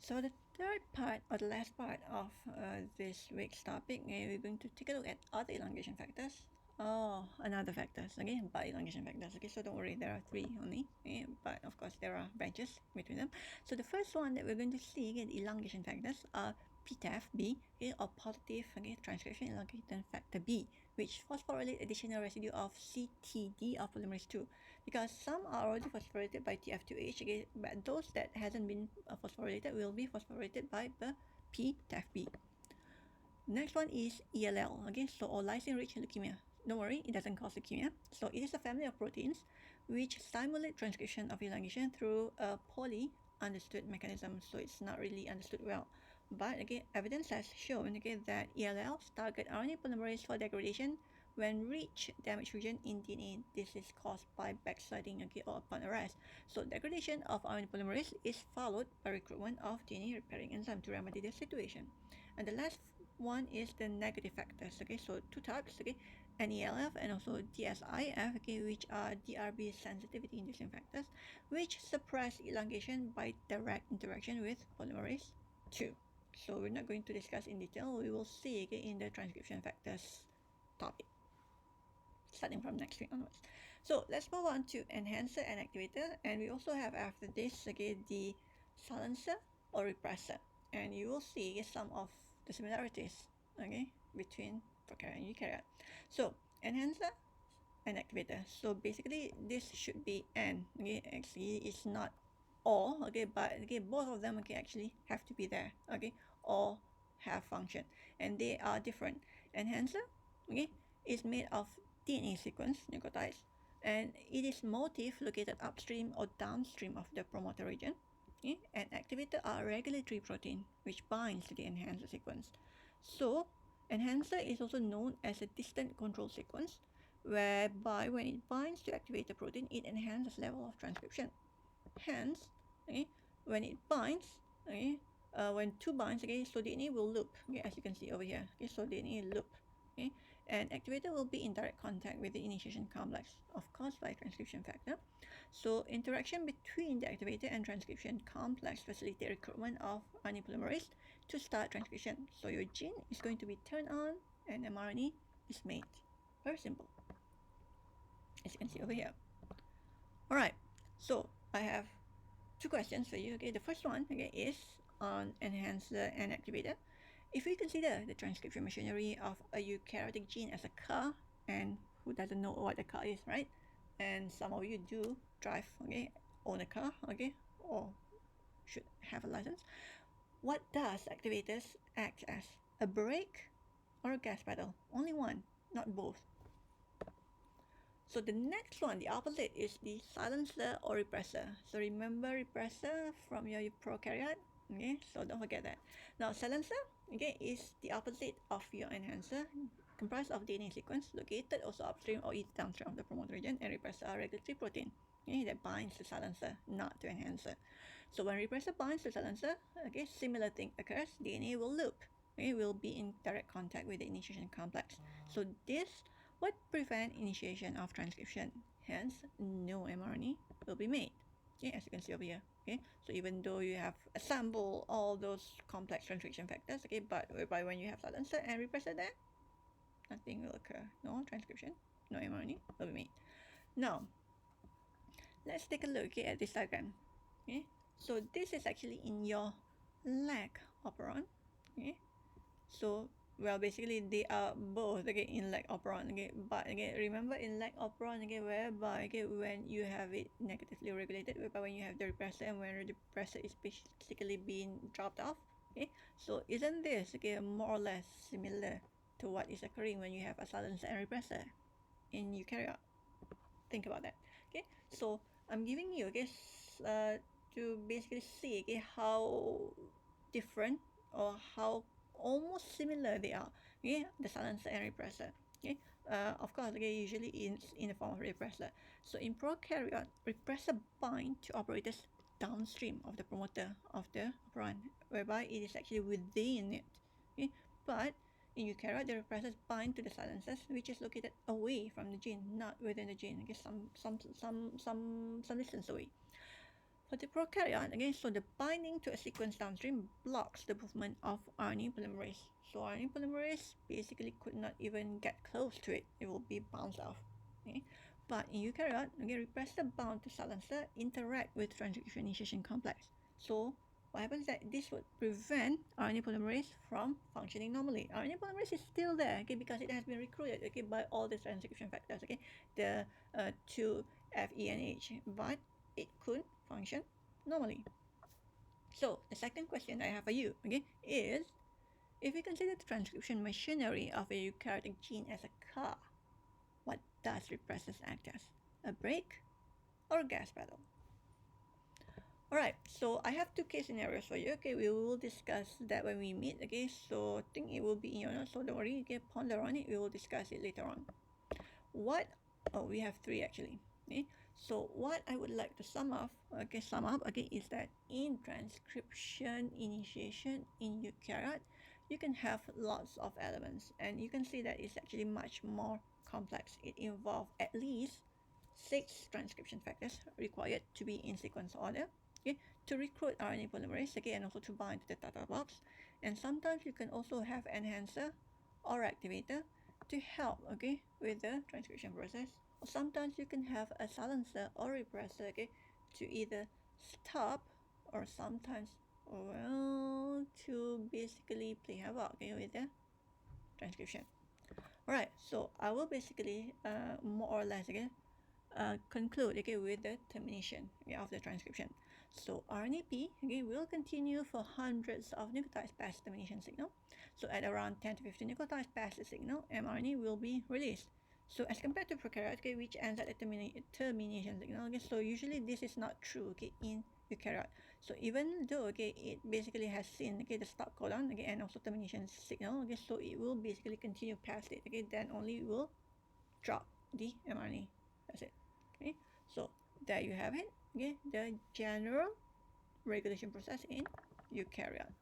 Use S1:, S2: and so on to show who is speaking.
S1: So the third part, or the last part of this week's topic, we're going to take a look at other elongation factors. Oh, another factors, okay, but elongation factors, okay, so don't worry, there are three only, okay, but of course there are branches between them. So the first one that we're going to see, okay, the elongation factors are PTAF-B, okay, or positive, okay, transcription elongation factor B, which phosphorylate additional residue of CTD of polymerase 2, because some are already phosphorylated by TF2H, okay, but those that hasn't been phosphorylated will be phosphorylated by the PTAF-B. Next one is ELL, okay, so or lysine-rich leukemia. Don't worry, it doesn't cause leukemia. So it is a family of proteins which stimulate transcription of elongation through a poorly understood mechanism, so it's not really understood well. But okay, evidence has shown, okay, that ELLs target RNA polymerase for degradation when reach damaged region in DNA. This is caused by backsliding, okay, or upon arrest. So degradation of RNA polymerase is followed by recruitment of DNA repairing enzyme to remedy the situation. And the last one is the negative factors, okay, so two types, okay, NELF and also DSIF, okay, which are DRB sensitivity inducing factors, which suppress elongation by direct interaction with polymerase 2. So we're not going to discuss in detail, we will see, okay, in the transcription factors topic, starting from next week onwards. So let's move on to enhancer and activator, and we also have after this, okay, the silencer or repressor, and you will see some of the similarities, okay, between prokaryote and eukaryote. So enhancer and activator. So basically this should be N, okay, actually it's not or, okay, but okay, both of them, okay, actually have to be there, okay, or have function, and they are different. Enhancer, okay, is made of DNA sequence nucleotides, and it is motif located upstream or downstream of the promoter region. Okay? And activator are regulatory protein which binds to the enhancer sequence. So enhancer is also known as a distant control sequence, whereby when it binds to activator protein, it enhances level of transcription. Hence, okay, when it binds, okay, when two binds, okay, so DNA will loop, okay, as you can see over here, okay, so DNA loop, okay, and activator will be in direct contact with the initiation complex, of course by transcription factor. So interaction between the activator and transcription complex facilitate recruitment of RNA polymerase to start transcription. So your gene is going to be turned on and mRNA is made. Very simple, as you can see over here. All right, so I have two questions for you. Okay, the first one, okay, is on enhancer and activator. If we consider the transcription machinery of a eukaryotic gene as a car, and who doesn't know what a car is, right? And some of you do drive, okay, own a car, okay, or should have a license. What does activators act as? A brake or a gas pedal? Only one, not both. So the next one, the opposite, is the silencer or repressor. So remember repressor from your prokaryote? Okay, so don't forget that. Now silencer, okay, is the opposite of your enhancer, comprised of DNA sequence located also upstream or either downstream of the promoter region, and repressor are regulatory protein, okay, that binds to silencer, not to enhancer. So when repressor binds to silencer, okay, similar thing occurs, DNA will loop, okay, will be in direct contact with the initiation complex. So this would prevent initiation of transcription. Hence, no mRNA will be made. Okay, as you can see over here. Okay, so even though you have assembled all those complex transcription factors, okay, but whereby when you have silencer and repressor there, nothing will occur. No transcription, no mRNA will be made. Now, let's take a look at this diagram. Okay, so this is actually in your leg operon. Okay, so well, basically they are both, okay, in leg operon, okay, but again, remember in leg operon, okay, whereby, okay, when you have it negatively regulated, whereby when you have the repressor and when the repressor is basically being dropped off, okay, so isn't this, okay, more or less similar to what is occurring when you have a silencer and repressor in eukaryote? Think about that. Okay, so I'm giving you, okay, to basically see, okay, how different or how almost similar they are, okay, the silencer and repressor. Okay, of course, okay, usually in the form of repressor. So in prokaryote, repressor bind to operators downstream of the promoter of the operon, whereby it is actually within it. Okay, but in eukaryote, the repressors bind to the silencers, which is located away from the gene, not within the gene, okay, some distance away. For the prokaryote, again, so the binding to a sequence downstream blocks the movement of RNA polymerase. So RNA polymerase basically could not even get close to it. It will be bounced off. Okay? But in eukaryote, again, repressor bound to silencer interact with transcription initiation complex. So what happens is that this would prevent RNA polymerase from functioning normally. RNA polymerase is still there, okay, because it has been recruited, okay, by all the transcription factors, okay, the 2 F, E, and H, but it could function normally. So the second question I have for you, okay, is if we consider the transcription machinery of a eukaryotic gene as a car, what does repressors act as? A brake or a gas pedal? Alright, so I have two case scenarios for you. Okay, we will discuss that when we meet. Okay, so I think it will be in your notes, so don't worry. Okay, ponder on it. We will discuss it later on. We have three actually. Okay, so what I would like to sum up, is that in transcription initiation in eukaryote, you can have lots of elements, and you can see that it's actually much more complex. It involves at least 6 transcription factors required to be in sequence order, okay, to recruit RNA polymerase, okay, and also to bind to the tata box. And sometimes you can also have enhancer or activator to help, okay, with the transcription process. Or sometimes you can have a silencer or repressor, okay, to either stop or sometimes, well, to basically play havoc, okay, with the transcription. Alright, so I will basically more or less, okay, conclude, okay, with the termination, okay, of the transcription. So RNAP, okay, will continue for hundreds of nucleotides past termination signal. So at around 10 to 15 nucleotides past the signal, mRNA will be released. So as compared to prokaryote, okay, which ends at the termination signal, okay, so usually this is not true, okay, in eukaryote. So even though, okay, it basically has seen, okay, the stop codon, okay, and also termination signal, okay, so it will basically continue past it, okay, then only it will drop the mRNA. That's it. Okay, so there you have it. Okay, the general regulation process in eukaryote.